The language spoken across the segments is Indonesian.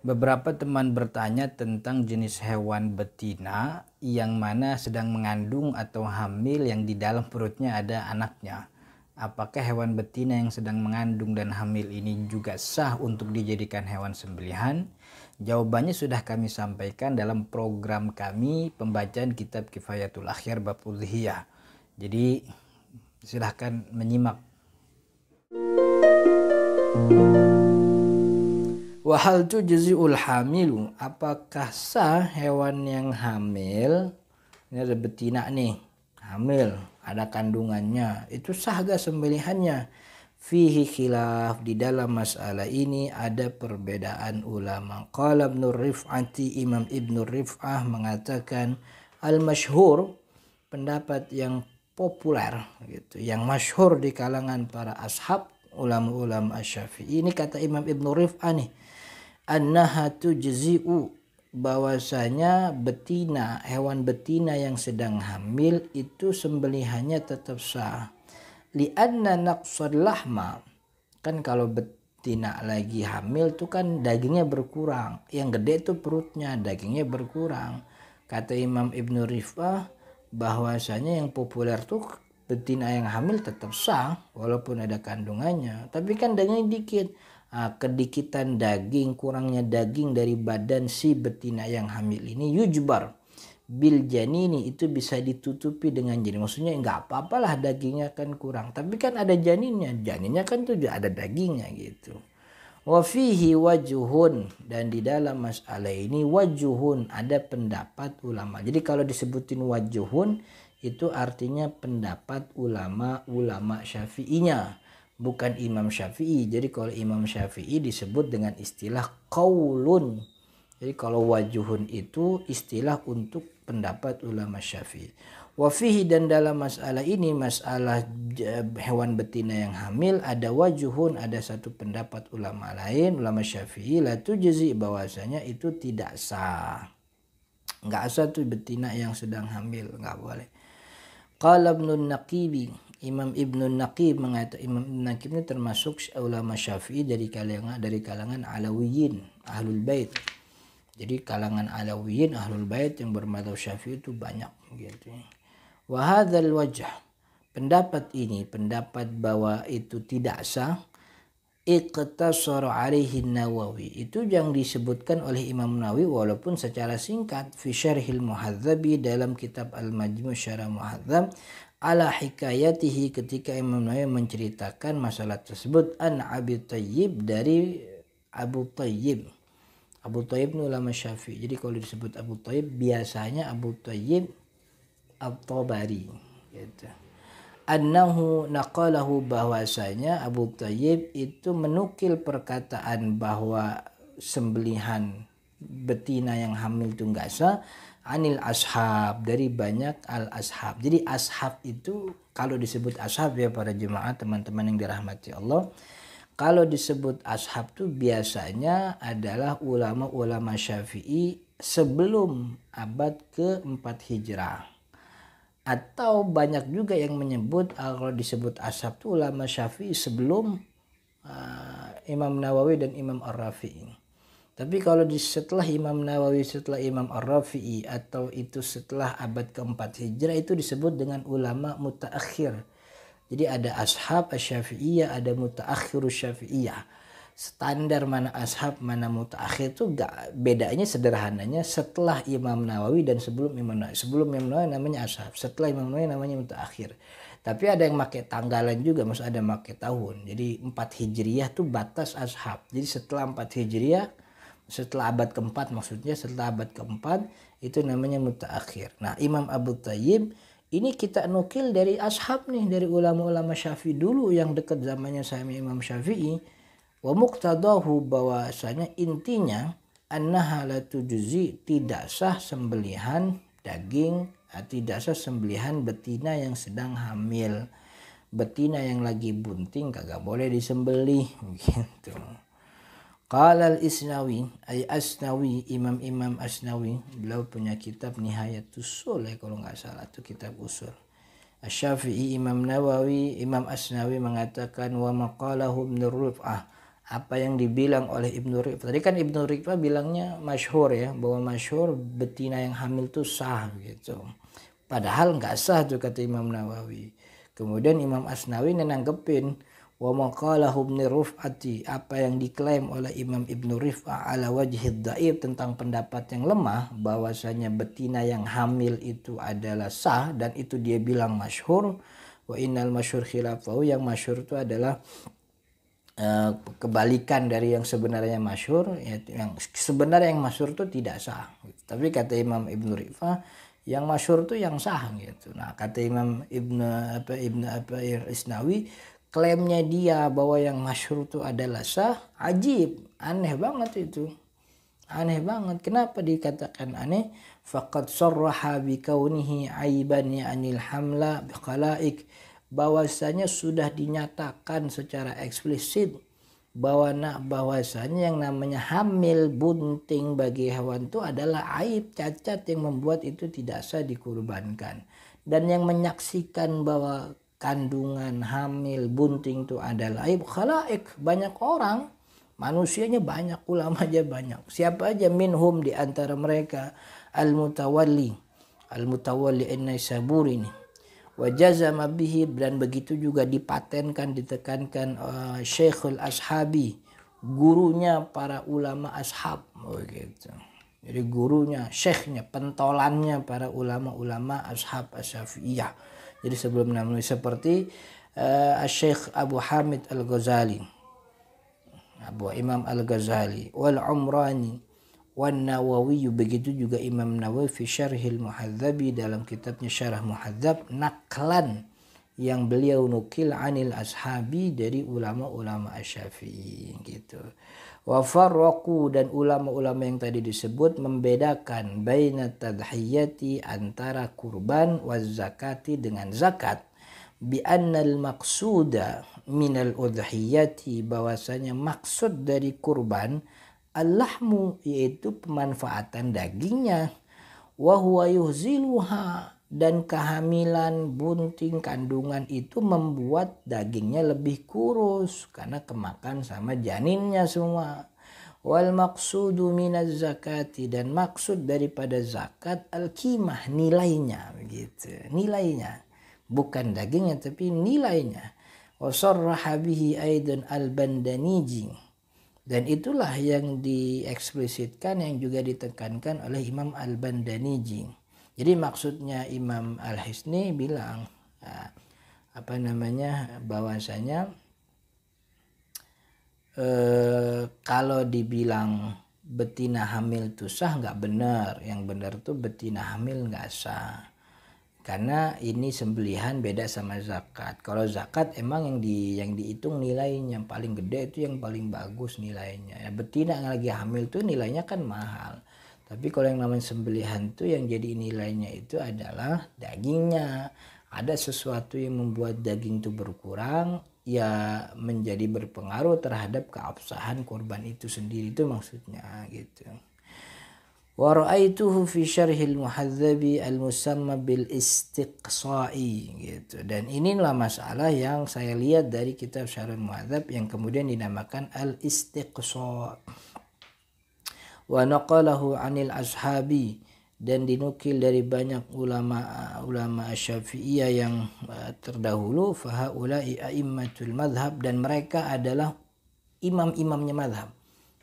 Beberapa teman bertanya tentang jenis hewan betina yang mana sedang mengandung atau hamil yang di dalam perutnya ada anaknya. Apakah hewan betina yang sedang mengandung dan hamil ini juga sah untuk dijadikan hewan sembelihan? Jawabannya sudah kami sampaikan dalam program kami pembacaan kitab Kifayatul Akhyar Bab Udhiyah. Jadi silahkan menyimak. Wahal tujzi'ul hamilu, apakah sah hewan yang hamil? Ini ada betina nih, hamil, ada kandungannya, itu sah gak sembelihannya? Fihi khilaf, di dalam masalah ini ada perbedaan ulama. Qala Ibnu Rif'ati, Imam Ibnu Rif'ah mengatakan al-masyhur, pendapat yang populer gitu, yang masyhur di kalangan para ashab ulama-ulama Asy-Syafi'i. Ini kata Imam Ibnu Rif'ah nih, annaha tujzi'u, bahwasanya betina, hewan betina yang sedang hamil itu sembelihannya tetap sah. Li'anna naqsal lahma, kan kalau betina lagi hamil tuh kan dagingnya berkurang, yang gede tuh perutnya, dagingnya berkurang. Kata Imam Ibnu Rif'ah bahwasanya yang populer tuh betina yang hamil tetap sah walaupun ada kandungannya, tapi kan dagingnya dikit. Kedikitan daging, kurangnya daging dari badan si betina yang hamil ini yujbar bil janini, itu bisa ditutupi dengan janin. Maksudnya nggak apa-apalah dagingnya kan kurang, tapi kan ada janinnya kan tuh ada dagingnya gitu. Wa fihi wajuhun, dan di dalam masalah ini wajuhun, ada pendapat ulama. Jadi kalau disebutin wajuhun itu artinya pendapat ulama Syafi'inya, bukan Imam Syafi'i. Jadi kalau Imam Syafi'i disebut dengan istilah qaulun. Jadi kalau wajuhun itu istilah untuk pendapat ulama Syafi'i. Wafihi, dan dalam masalah ini, masalah hewan betina yang hamil, ada wajuhun, ada satu pendapat ulama lain, ulama Syafi'i, la tujzi, bahwasanya itu tidak sah. Nggak sah tuh betina yang sedang hamil, nggak boleh. Qala Ibnun Naqibi, Imam Ibnun Naqib mengatakan, Imam Ibnun Naqib ini termasuk ulama Syafi'i dari kalangan Alawiyin, Ahlul Bait. Jadi kalangan Alawiyin, Ahlul Bait yang bermadzhab Syafi'i itu banyak gitu. Wa hadzal wajh, pendapat ini, pendapat bahwa itu tidak sah, iqtasara alaihi Nawawi, itu yang disebutkan oleh Imam Nawawi walaupun secara singkat, fi syarhil muhadzabi, dalam kitab Al-Majmu' Syarah Muhadzab, ala hikayatihi, ketika Imam Nawawi menceritakan masalah tersebut, an Abi Thayyib, dari Abu Thayyib. Abu Thayyib ini ulama Syafi'i. Jadi kalau disebut Abu Thayyib biasanya Abu Thayyib At-Tabari gitu. Annahu naqalahu, bahwasanya Abu Thayyib itu menukil perkataan bahwa sembelihan betina yang hamil itu enggak sah, anil ashab, dari banyak al ashab. Jadi ashab itu kalau disebut ashab ya para jemaah, teman-teman yang dirahmati Allah, kalau disebut ashab tuh biasanya adalah ulama-ulama Syafi'i sebelum abad ke-4 Hijrah. Atau banyak juga yang menyebut kalau disebut ashab tuh ulama Syafi'i sebelum Imam Nawawi dan Imam Ar-Rafi'i. Tapi kalau setelah Imam Nawawi, setelah Imam Ar-Rafi'i, atau itu setelah abad ke-4 Hijrah, itu disebut dengan ulama mutaakhir. Jadi ada ashab asy-Syafi'iyah, ada mutaakhirus Syafi'iyah. Standar mana ashab mana mutaakhir itu gak, bedanya sederhananya setelah Imam Nawawi dan sebelum Imam Nawawi. Sebelum Imam Nawawi namanya ashab, setelah Imam Nawawi namanya mutaakhir. Tapi ada yang pakai tanggalan juga, maksud ada pakai tahun. Jadi 4 Hijriyah tuh batas ashab. Jadi setelah 4 Hijriyah, setelah abad ke-4 maksudnya, setelah abad ke-4 itu namanya mutaakhir. Nah, Imam Abu Thayyib ini kita nukil dari ashab nih, dari ulama-ulama Syafi'i dulu yang dekat zamannya sama Imam Syafi'i. Wa muqtadahu, bahwasanya intinya annaha la tujzi, tidak sah sembelihan daging, tidak sah sembelihan betina yang sedang hamil. Betina yang lagi bunting kagak boleh disembelih gitu. Qala al-Isnawi, ay Asnawi, Imam Asnawi, beliau punya kitab Nihayatus Usul kalau nggak salah, itu kitab usul. Asy-Syafi'i, Imam Nawawi, Imam Asnawi mengatakan wa maqalahu Ibnu Rif'ah, apa yang dibilang oleh Ibnu Rif'ah. Tadi kan Ibnu Rif'ah bilangnya masyhur ya, bahwa masyhur betina yang hamil itu sah gitu. Padahal nggak sah tuh kata Imam Nawawi. Kemudian Imam Asnawi nanggepin, wa maqalahu Ibnu Rif'ati, apa yang diklaim oleh Imam Ibnu Rif'ah ala wajhid dhaif, tentang pendapat yang lemah bahwasanya betina yang hamil itu adalah sah, dan itu dia bilang masyhur. Wa innal masyhur khilafahu, yang masyhur itu adalah kebalikan dari yang sebenarnya masyhur, yaitu yang sebenarnya yang masyhur itu tidak sah. Tapi kata Imam Ibnu Rif'ah, yang masyhur itu yang sah gitu. Nah, kata Imam Ibnu Isnawi, klaimnya dia bahwa yang masyhur itu adalah sah, ajib, aneh banget itu. Aneh banget. Kenapa dikatakan aneh? Faqad sarraha bi kaunihi aiban ya'nil hamla bi khalaik, bahwasanya sudah dinyatakan secara eksplisit bahwasanya yang namanya hamil bunting bagi hewan itu adalah aib, cacat yang membuat itu tidak sah dikurbankan. Dan yang menyaksikan bahwa kandungan hamil bunting itu adalah aib khalaik, banyak orang, manusianya banyak, ulama aja banyak. Siapa aja? Minhum, di antara mereka al-mutawalli an-Naisaburi ini, wa jazama bihi, dan begitu juga dipatenkan, ditekankan Syekhul Ashabi, gurunya para ulama ashab. Gitu. Jadi gurunya, syekhnya, pentolannya para ulama-ulama ashab Asy-Syafi'iyah. Jadi sebelum namanya seperti Syekh Abu Hamid Al-Ghazali, Abu Imam Al-Ghazali, wal Umrani, wan Nawawi, begitu juga Imam Nawawi fi Syarhil Muhadzabi, dalam kitabnya Syarah Muhadzab, naklan, yang beliau nukil anil ashabi, dari ulama-ulama Asy-Syafi'i gitu. Wa farraqu, dan ulama-ulama yang tadi disebut membedakan baina tadhiyati, antara kurban, waz zakati, dengan zakat, bi annal maqsuda minal udhiyati, bahwasanya maksud dari kurban al-lahmu, yaitu pemanfaatan dagingnya, wa huwa yuhziluha, dan kehamilan bunting kandungan itu membuat dagingnya lebih kurus karena kemakan sama janinnya semua. Wal maqsudu minaz zakati, dan maksud daripada zakat al-qimah, nilainya begitu, nilainya, bukan dagingnya tapi nilainya. Wa sarraha bihi aidan al-Bandaniji, dan itulah yang dieksplisitkan, yang juga ditekankan oleh Imam Al-Bandaniji. Jadi maksudnya Imam Al-Hisni bilang bahwasanya kalau dibilang betina hamil itu sah, nggak benar. Yang benar tuh betina hamil nggak sah. Karena ini sembelihan, beda sama zakat. Kalau zakat emang yang dihitung nilainya, yang paling gede itu yang paling bagus nilainya. Ya, betina yang lagi hamil tuh nilainya kan mahal. Tapi kalau yang namanya sembelihan tuh yang jadi nilainya itu adalah dagingnya. Ada sesuatu yang membuat daging itu berkurang, ya menjadi berpengaruh terhadap keabsahan kurban itu sendiri, itu maksudnya gitu. Wa ra'aituhu fi syarhil muhadzabi al-musamma bil istiqsa'i gitu. Dan inilah masalah yang saya lihat dari kitab Syarhul Muhadzab yang kemudian dinamakan al-istiqsa'. Wa naqalahu 'anil ashabi, dan dinukil dari banyak ulama Syafi'iyah yang terdahulu, fa haula'i a'immatul madhab, dan mereka adalah imam-imamnya madhab.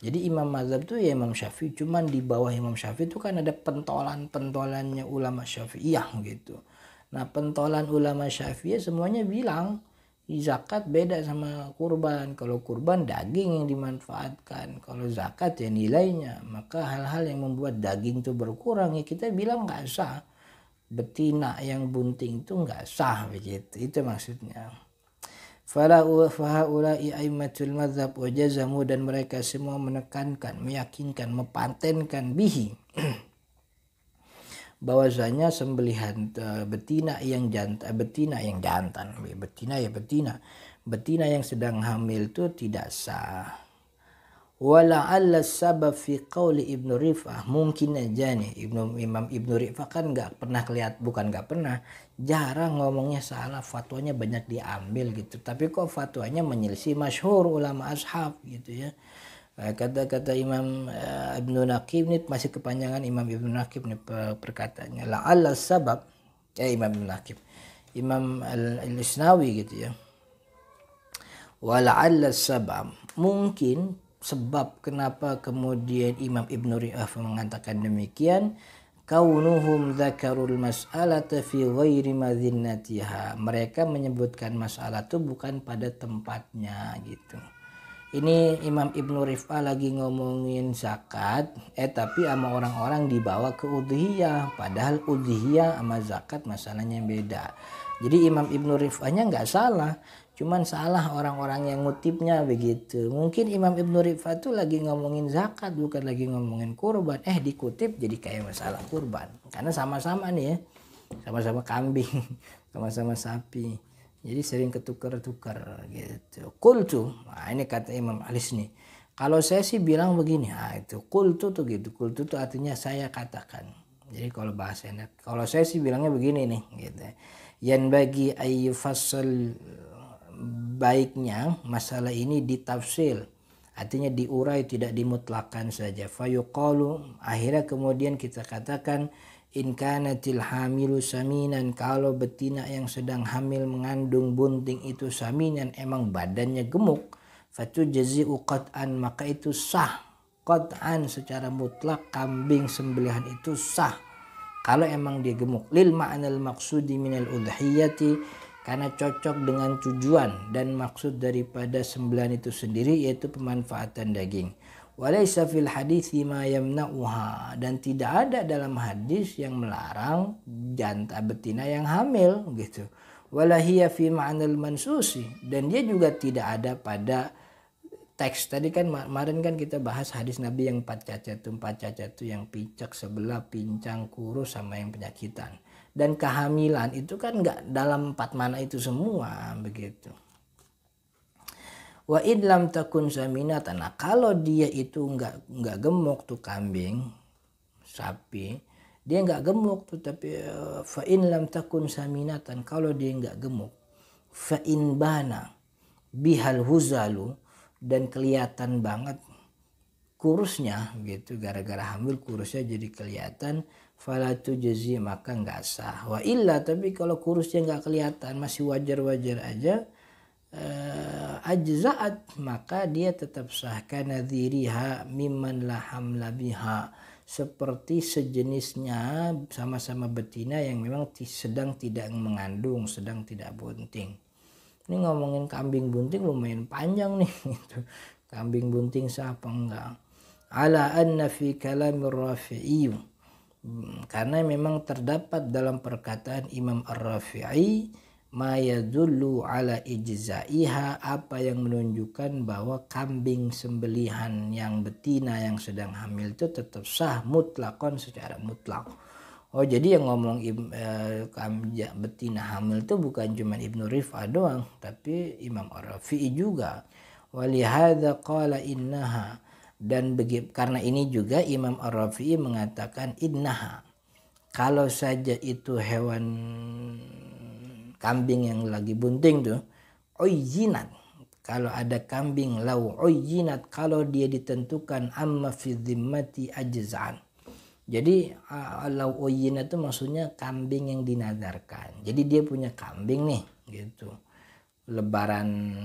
Jadi imam mazhab itu ya Imam Syafi'i, cuman di bawah Imam Syafi'i itu kan ada pentolan-pentolannya ulama Syafi'iyah gitu. Nah, pentolan ulama Syafi'iyah semuanya bilang zakat beda sama kurban. Kalau kurban daging yang dimanfaatkan, kalau zakat ya nilainya. Maka hal-hal yang membuat daging itu berkurang ya kita bilang nggak sah. Betina yang bunting itu nggak sah begitu. Itu maksudnya. Fahaulai aimatul madzhab wa jazamu, dan mereka semua menekankan, meyakinkan, mepatenkan bihi bahwasanya sembelihan betina yang jantan, betina yang sedang hamil itu tidak sah. Wala'alla sabab fi qawli Ibnu Rif'ah, mungkin aja nih Imam Ibnu Rif'ah kan bukan nggak pernah, jarang ngomongnya salah, fatwanya banyak diambil gitu, tapi kok fatwanya menyelisih masyhur ulama ashab gitu ya. Kata-kata Imam Ibnu Naqib ini masih kepanjangan Imam Ibnu Naqib nih perkataannya. La'alla sabab Imam Ibnu Naqib, Imam Al-Isnawi gitu ya. Wala'alla sabab, mungkin sebab kenapa kemudian Imam Ibnu Rif'ah mengatakan demikian, kaunuhum dzakarul mas'alata fi ghairi madhinnatiha, mereka menyebutkan masalah itu bukan pada tempatnya gitu. Ini Imam Ibnu Rif'ah lagi ngomongin zakat, tapi sama orang-orang dibawa ke udhiyah, padahal udhiyah sama zakat masalahnya beda. Jadi Imam Ibnu Rif'ahnya nggak salah, cuman salah orang-orang yang ngutipnya begitu. Mungkin Imam Ibnu Rif'ah tuh lagi ngomongin zakat, bukan lagi ngomongin kurban. Dikutip jadi kayak masalah kurban. Karena sama-sama nih ya, sama-sama kambing, sama-sama sapi. Jadi sering ketukar-tukar gitu. Qultu, ini kata Imam Alis nih. Kalau saya sih bilang begini, itu qultu tuh gitu. Qultu tuh artinya saya katakan. Jadi kalau bahasa enak, kalau saya sih bilangnya begini nih gitu. Yang bagi ayyufassal, baiknya masalah ini ditafsil, artinya diurai, tidak dimutlakan saja. Fayuqalu, akhirnya kemudian kita katakan, in kanatil hamilu saminan, kalau betina yang sedang hamil mengandung bunting itu saminan, emang badannya gemuk, fatujzi'u qat'an, maka itu sah qat'an secara mutlak, kambing sembelihan itu sah kalau emang dia gemuk, lil ma'nal maqsudi minal udhiyati, karena cocok dengan tujuan dan maksud daripada sembelihan itu sendiri, yaitu pemanfaatan daging. Walaysa fil hadithi ma yamna'uha, dan tidak ada dalam hadis yang melarang jantan betina yang hamil gitu. Walahiyya fi ma'nal mansusi, dan dia juga tidak ada pada teks. Tadi kan kemarin kan kita bahas hadis Nabi yang empat cacat itu yang picak sebelah, pincang, kurus, sama yang penyakitan. Dan kehamilan itu kan nggak dalam empat mana itu semua begitu. Wa idlam takun saminatan, nah kalau dia itu nggak gemuk tuh kambing, sapi, dia nggak gemuk tuh, tapi fa in lam takun saminatan, kalau dia nggak gemuk, fa in bana bihal huzalu, dan kelihatan banget kurusnya gitu, gara-gara hamil kurusnya jadi kelihatan, falatu jazi, maka nggak sah. Wa illa, tapi kalau kurusnya nggak kelihatan, masih wajar-wajar aja, ajza'at, maka dia tetap sah. Kanadhiriha mimman la hamla biha, seperti sejenisnya sama-sama betina yang memang sedang tidak mengandung, sedang tidak bunting. Ini ngomongin kambing bunting lumayan panjang nih gitu. Kambing bunting sah apa enggak? Ala anna fi kalamir Rafi'i, karena memang terdapat dalam perkataan Imam Ar-Rafi'i ma yadullu ala ijza'iha, apa yang menunjukkan bahwa kambing sembelihan yang betina yang sedang hamil itu tetap sah mutlakon, secara mutlak. Oh, jadi yang ngomong betina hamil itu bukan cuma Ibnu Rif'ah doang, tapi Imam Ar-Rafi'i juga. Walihada qala innaha, dan karena ini juga Imam Ar-Rafi'i mengatakan innaha, kalau saja itu hewan kambing yang lagi bunting tuh, uyyinat, kalau ada kambing lau uyyinat, kalau dia ditentukan amma fi dhimmati ajza'an. Jadi lau uyyinat itu maksudnya kambing yang dinadarkan. Jadi dia punya kambing nih gitu, lebaran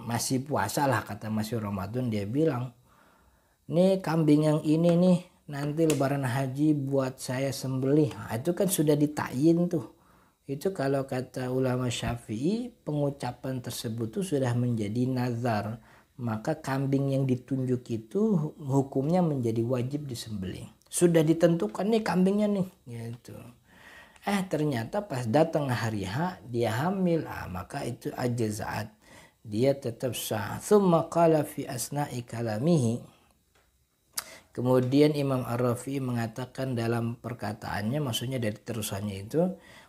masih puasa lah, kata masih Ramadan, dia bilang, nih kambing yang ini nih nanti lebaran haji buat saya sembelih. Nah, itu kan sudah ditakyin tuh. Itu kalau kata ulama Syafi'i, pengucapan tersebut tuh sudah menjadi nazar, maka kambing yang ditunjuk itu hukumnya menjadi wajib disembelih. Sudah ditentukan nih kambingnya nih gitu. Ternyata pas datang hari H dia hamil, maka itu ajza'at, dia tetap sah. Tsumma qala fi asna'i kalamihi, kemudian Imam Ar-Rafi'i mengatakan dalam perkataannya, maksudnya dari terusannya itu,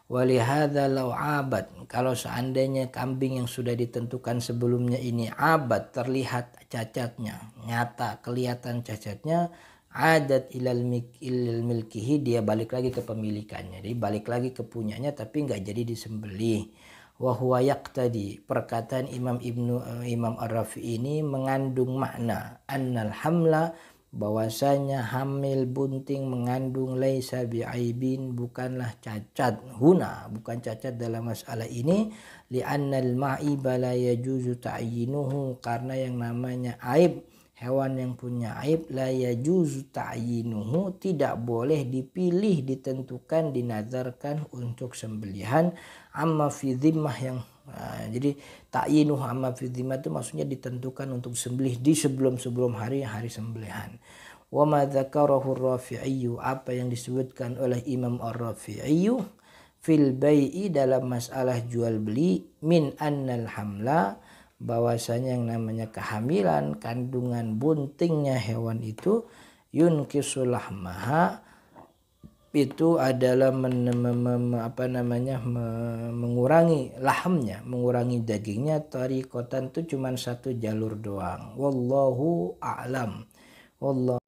Walihada law abad, kalau seandainya kambing yang sudah ditentukan sebelumnya ini abad, terlihat cacatnya, nyata kelihatan cacatnya, adat ilal milkihi, dia balik lagi ke pemilikannya, jadi balik lagi ke punyanya tapi nggak jadi disembelih. Wa huwa yaqtadi, perkataan Imam Ar-Rafi'i ini mengandung makna annal hamla, bahwasanya hamil bunting mengandung laisa bi'aibin, bukanlah cacat, huna bukan cacat dalam masalah ini, li'annal ma'iba la yajuzu ta'yinuhu, karena yang namanya aib, hewan yang punya aib, la yajuzu ta'yinuhu, tidak boleh dipilih, ditentukan, dinazarkan untuk sembelihan, amma fi dhimmah, yang jadi ta'yinuh amma fi dhimmah itu maksudnya ditentukan untuk sembelih di sebelum hari sembelihan. Wa ma dzakarahu ar-Rafi'i, apa yang disebutkan oleh Imam Ar-Rafi'i fil bai'i, dalam masalah jual beli, min annal hamla, bahwasanya yang namanya kehamilan, kandungan buntingnya hewan itu, yunkisul lahmaha, itu adalah mengurangi lahamnya, mengurangi dagingnya, tariqatan itu cuma satu jalur doang. Wallahu a'lam. Wallahu